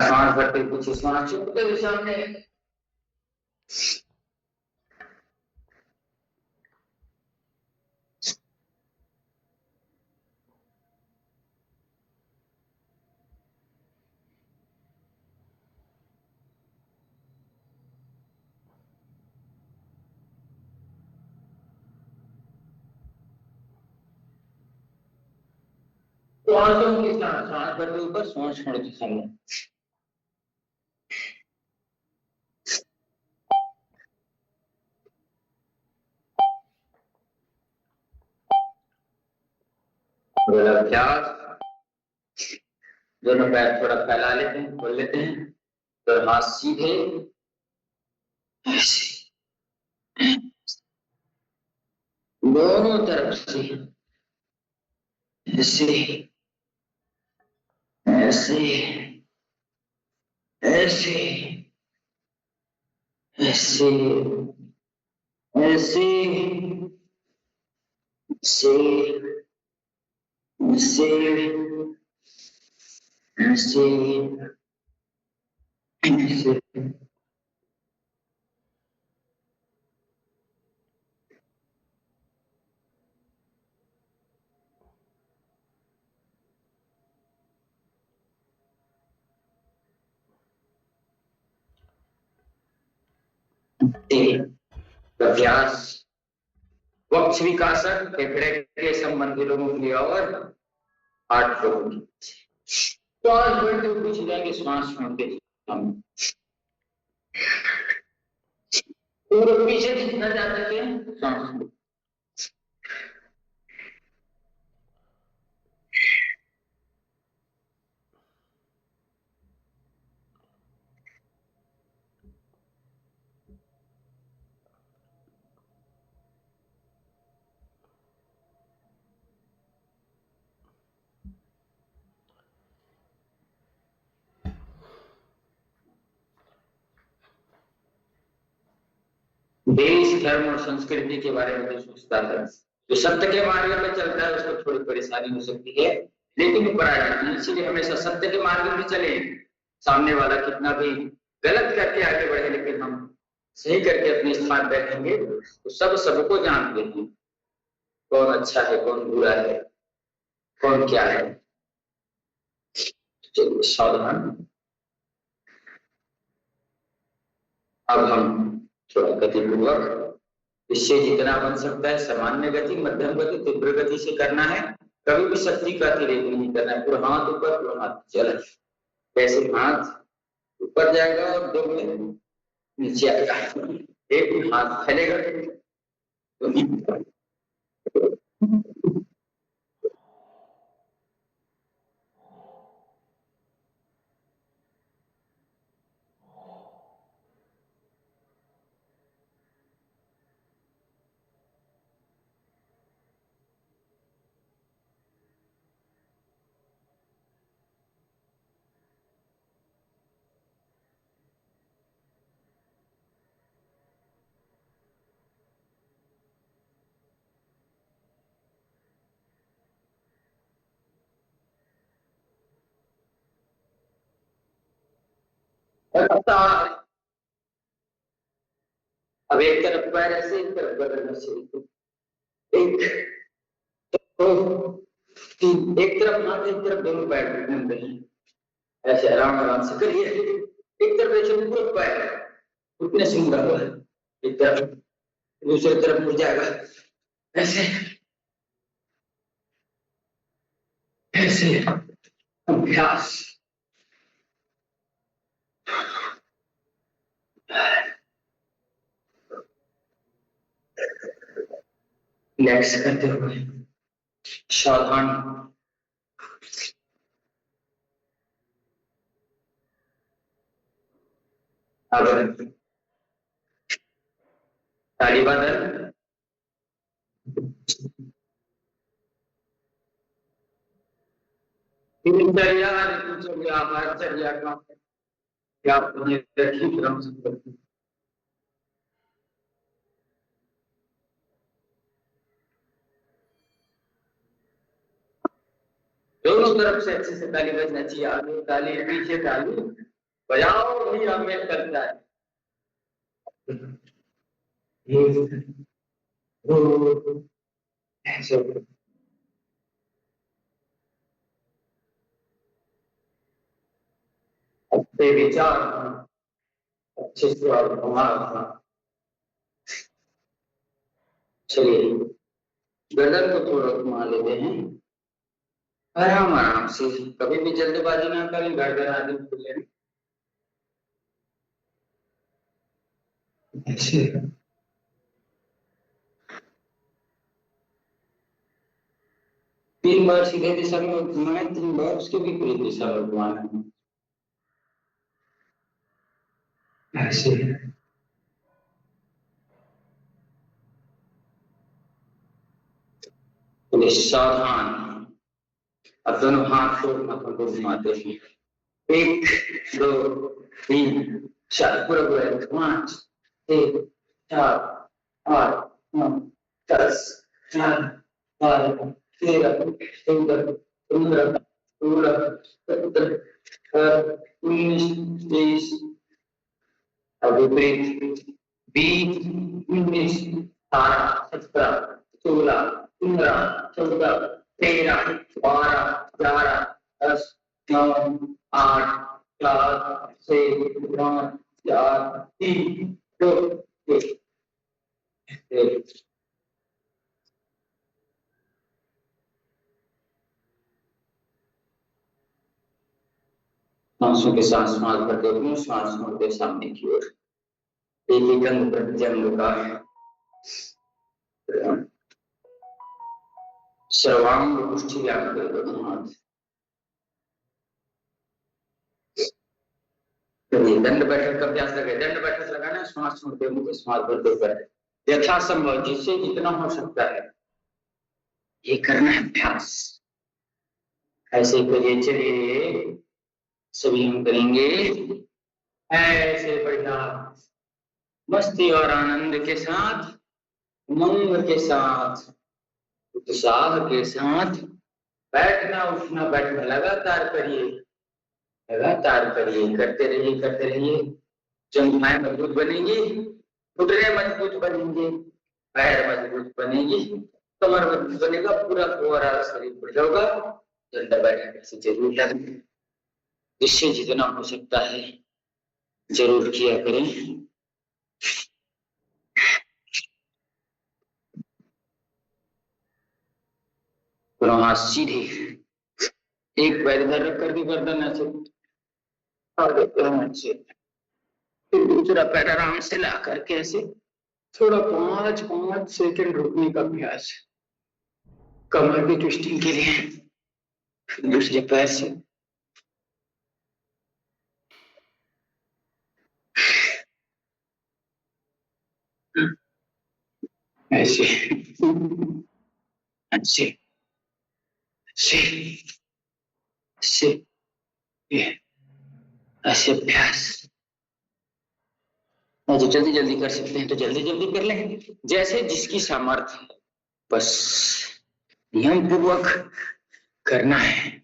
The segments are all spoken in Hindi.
सांस भरते कुछ सांस छोड़ते हुए सामने। तो आंसू के साथ सांस भरते ऊपर सांस छोड़ते सामने। अभ्यास। दोनों पैर थोड़ा फैला लेते हैं, खोल लेते हैं, तो हाथ सीधे दोनों तरफ से ऐसे ऐसे ऐसे ऐसे ऐसे ऐसे ऐसे ऐसे ऐसे। अभ्यास। वक्ष विकासक फेफड़े के संबंधी लोगों के लिए और 8 लोगों की श्वास बढ़ते हुए पूछ जाएंगे, श्वास छोड़ते हम पूरे पीछे जितना जा सके सांस। देश धर्म और संस्कृति के बारे में जो सोचता है, जो सत्य के मार्ग में चलता है, उसको थोड़ी परेशानी हो सकती है, लेकिन वो पराया नहीं। इसीलिए हमेशा सत्य के मार्ग में चले। सामने वाला कितना भी गलत करके आगे बढ़े, लेकिन हम सही करके अपने स्थान बैठेंगे तो सब सबको जानते हैं कौन अच्छा है, कौन बुरा है, कौन क्या है। चलिए सावधान। अब हम थोड़ा गतिपूर्वक, इससे जितना बन सकता है सामान्य गति, मध्यम गति, तीव्र गति से करना है। कभी भी शक्ति का अतिरेक नहीं करना है। पूरा हाथ ऊपर, पूरा हाथ चल, कैसे हाथ ऊपर जाएगा और 2 में नीचे आएगा। एक हाथ फैलेगा तो अब एक तरफ पैर ऐसे, एक तरफ गर्दन ऐसे, एक तो एक तरफ हाथ, एक तरफ दोनों पैर घूम रहे हैं। ऐसे आराम आराम से करिए। एक तरफ ऐसे ऊपर पैर उतने से मुड़ा हुआ है, एक तरफ, दूसरी तरफ मुड़ जाएगा ऐसे ऐसे। अभ्यास। रिलैक्स करते हुए सावधान। अब ताली बंधन। दिनचर्या, दिनचर्या, आहारचर्या का क्या अपने रखी क्रम से करते हैं। दोनों तरफ से अच्छे से ताली बजना चाहिए। आगे ताली, पीछे ताली, बजाओ भी हमें करता है। ऐसे अच्छे विचार, अच्छे से और चलिए गर्दन को थोड़ा घुमा लेते हैं, आराम आराम से, कभी भी जल्दबाजी ना करें, गर्दन आदि खुले ऐसे। 3 बार सीधे दिशा में घुमाए, 3 बार उसके विपरीत दिशा में घुमाना है, ऐसे। सावधान, अब दोनों हाथ को माथों को घुमाते हैं, 1 2 3 4, पूरा पूरा 5 6 4 8 9 10 11 12 13 14 15 16 17 18 19 20, अब विपरीत 20 19 18 17 16 15 14 13 12 11 10 9 8 7 6 5 4 3 2 1। सांसों के साथ श्वास भरते हुए श्वास छोड़ते सामने की ओर, एक ही अंग प्रत्यंग का सर्वांग पुष्टि व्यायाम कर दो हाथ। दंड बैठक का अभ्यास लगे, दंड बैठक लगाना, श्वास छोड़ते हुए श्वास भरते हुए यथासंभव जिससे जितना हो सकता है ये करना है अभ्यास। ऐसे करिए, चलिए सभी हम करेंगे ऐसे बढ़िया मस्ती और आनंद के साथ, उमंग के साथ, उत्साह के साथ बैठना उठना बैठना लगातार करिए, लगातार करिए, करते रहिए, जंघाएं मजबूत बनेंगी, घुटने मजबूत बनेंगे, पैर मजबूत बनेगी, कमर मजबूत बनेगा, पूरा ओवरऑल शरीर बढ़ होगा। दंड बैठक से जरूर लगें, जिससे जितना हो सकता है जरूर किया करें। दोनों हाथ सीधे, एक पैर इधर रख करके गर्दन ऐसे से, फिर दूसरा पैर आराम से ला करके ऐसे थोड़ा 5 सेकंड रुकने का अभ्यास, कमर की ट्विस्टिंग के लिए। दूसरे पैर से ऐसे ऐसे ऐसे ऐसे ऐसे अभ्यास। जो जल्दी जल्दी कर सकते हैं तो जल्दी जल्दी कर लें, जैसे जिसकी सामर्थ्य है, बस नियम पूर्वक करना है।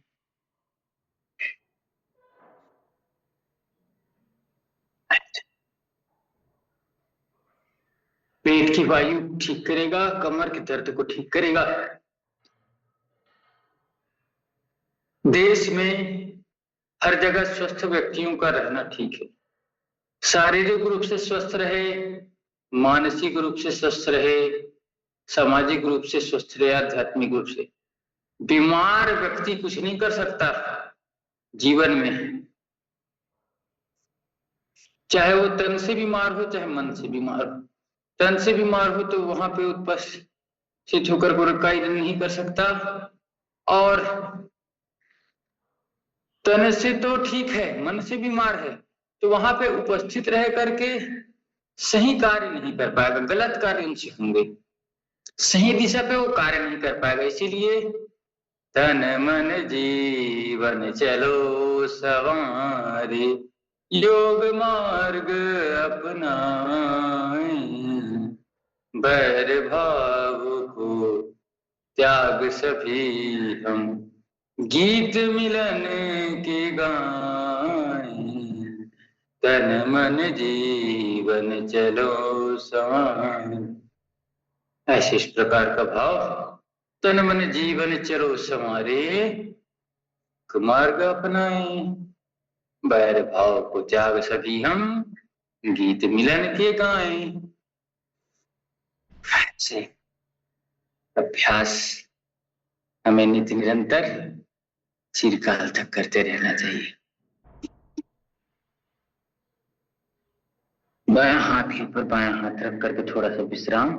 पेट की वायु ठीक करेगा, कमर के दर्द को ठीक करेगा। देश में हर जगह स्वस्थ व्यक्तियों का रहना ठीक है, शारीरिक रूप से स्वस्थ रहे, मानसिक रूप से स्वस्थ रहे, सामाजिक रूप से स्वस्थ रहे, आध्यात्मिक रूप से। बीमार व्यक्ति कुछ नहीं कर सकता जीवन में, चाहे वो तन से बीमार हो चाहे मन से बीमार हो। तन से बीमार हो तो वहां पे उपस्थित होकर कोई कार्य नहीं कर सकता, और तन से तो ठीक है, मन से बीमार है तो वहां पे उपस्थित रह करके सही कार्य नहीं कर पाएगा, गलत कार्य उनसे होंगे, सही दिशा पे वो कार्य नहीं कर पाएगा। इसीलिए तन मन जीवन चलो सवारे, योग मार्ग अपनाए, बैर भाव को त्याग सभी हम, गीत मिलन के गाएं, तन मन जीवन चलो संवार। ऐसे इस प्रकार का भाव, तन मन जीवन चलो संवारे, मार्ग अपनाए, बैर भाव को त्याग सभी हम, गीत मिलन के गाएं। से अभ्यास हमें नित्य निरंतर चिरकाल तक करते रहना चाहिए। बायां हाथ के ऊपर बायां हाथ रख करके थोड़ा सा विश्राम।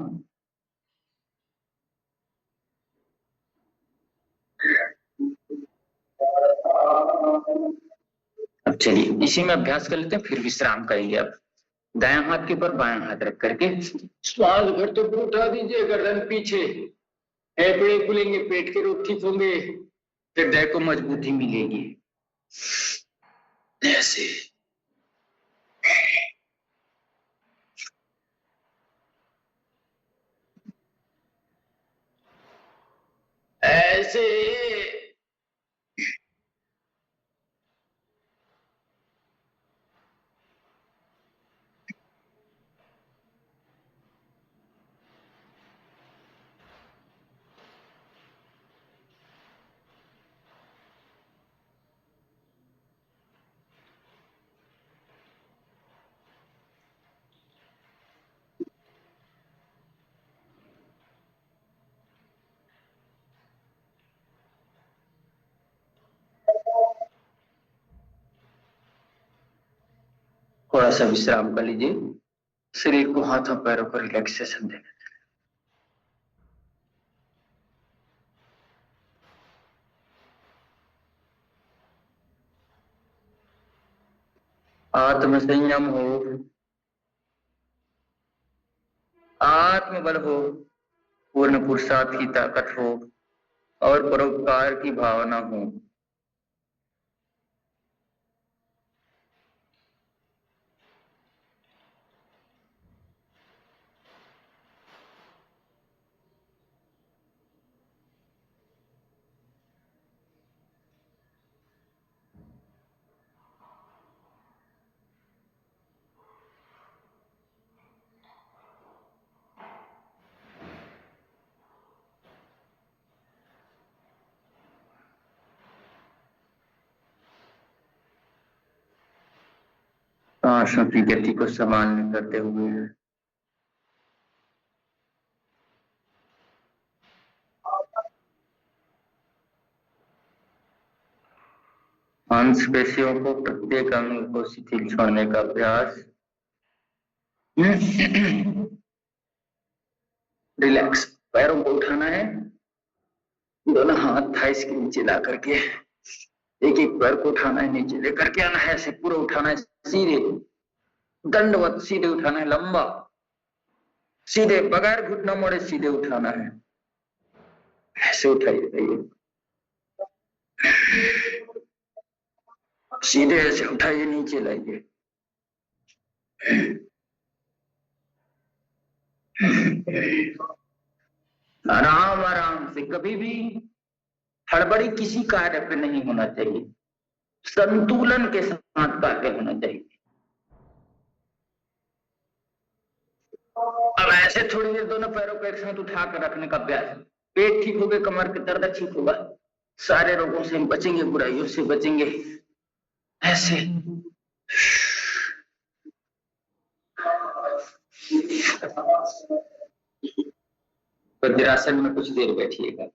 अब चलिए इसी में अभ्यास कर लेते हैं, फिर विश्राम करेंगे। अब दायां हाथ के ऊपर बायां हाथ रख करके श्वास भरते हुए उठा दीजिए, गर्दन पीछे, फेफड़े खुलेंगे, पेट के रोग ठीक होंगे, हृदय को मजबूती मिलेगी। ऐसे ऐसे थोड़ा सा विश्राम कर लीजिए, शरीर को हाथों पैरों को रिलैक्सेशन देना। आत्म संयम हो, आत्मबल हो, पूर्ण पुरुषार्थ की ताकत हो और परोपकार की भावना हो। सांसों की गति को सामान्य करते हुए मांसपेशियों को, प्रत्येक अंग को शिथिल छोड़ने का अभ्यास। रिलैक्स, पैरों को उठाना है, दोनों हाथ थाइस के नीचे ला करके एक एक पैर को उठाना है, नीचे लेकर के आना है, ऐसे पूरा उठाना है, सीधे दंडवत सीधे उठाना है, लंबा सीधे बगैर घुटना मोड़े सीधे उठाना है। ऐसे उठाइए, सीधे ऐसे उठाइए, नीचे लाइए। आराम आराम से, कभी भी हड़बड़ी किसी कार्य पे नहीं होना चाहिए, संतुलन के साथ कार्य होना चाहिए। अब ऐसे थोड़ी देर दोनों पैरों को एक साथ उठा कर रखने का अभ्यास, पेट ठीक होगा, कमर के दर्द ठीक होगा, सारे रोगों से हम बचेंगे, बुराइयों से बचेंगे। ऐसे वज्रासन में कुछ देर बैठिएगा।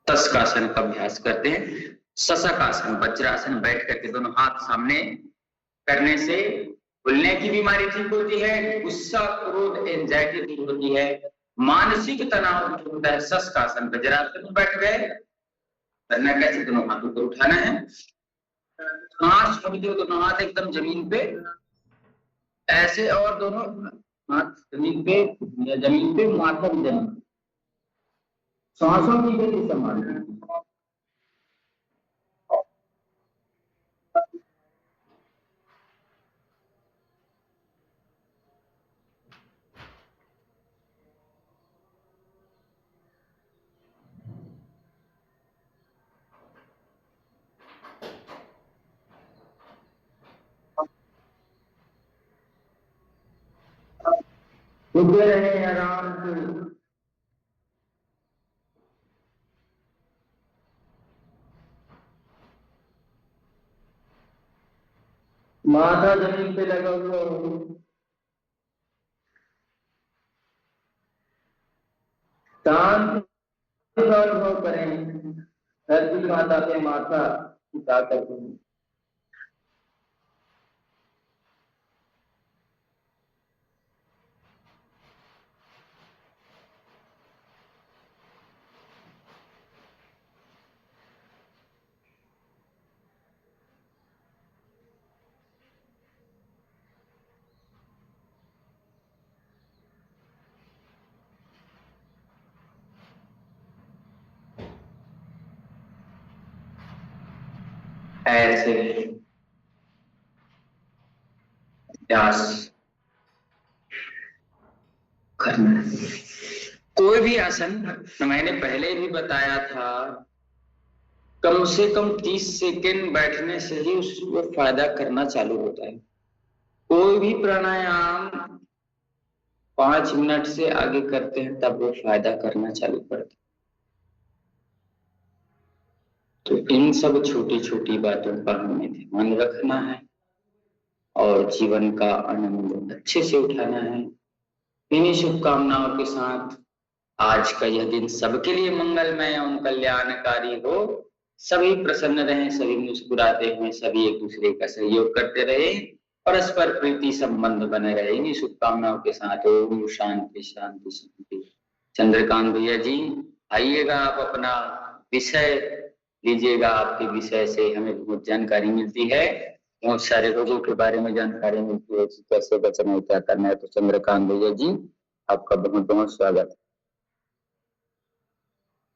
तस्कासन का अभ्यास करते हैं। शशक आसन, वज्रासन बैठ करके दोनों हाथ सामने करने से भूलने की बीमारी ठीक होती है, गुस्सा, क्रोध, एंजाइटी दूर होती है, मानसिक तनाव दूर होता है। शशकासन, वज्रासन में बैठ गए, करना कैसे, दोनों हाथों को उठाना है, सांस छोड़ते हुए दोनों हाथ एकदम जमीन पे ऐसे, और दोनों हाथ जमीन पे या जमीन पे, माथा भी जमीन, सांसों की गति संभालना। उठे रहे आराम से। माथा जमीन पे लगा हुआ हो, शांति का अनुभव करें। धरती माता पे माथा टिका करके ऐसे अभ्यास करना। कोई भी आसन, मैंने पहले भी बताया था, कम से कम 30 सेकेंड बैठने से ही उसको फायदा करना चालू होता है। कोई भी प्राणायाम 5 मिनट से आगे करते हैं तब वो फायदा करना चालू करता है। तो इन सब छोटी छोटी बातों का हमें ध्यान रखना है और जीवन का आनंद अच्छे से उठाना है। इन्हीं शुभकामनाओं के साथ आज का यह दिन सबके लिए मंगलमय एवं कल्याणकारी हो। सभी प्रसन्न रहें, सभी मुस्कुराते हुए, सभी एक दूसरे का सहयोग करते रहे, परस्पर प्रीति संबंध बने रहे। इन्हीं शुभकामनाओं के साथ ओम शांति शांति शांति। चंद्रकांत भैया जी आइएगा, आप अपना विषय लीजिएगा। आपके विषय से हमें बहुत जानकारी मिलती है, बहुत सारे रोगों के बारे में जानकारी मिलती है कि कैसे बचना है, क्या करना है। तो चंद्रकांत भैया जी आपका बहुत बहुत स्वागत है।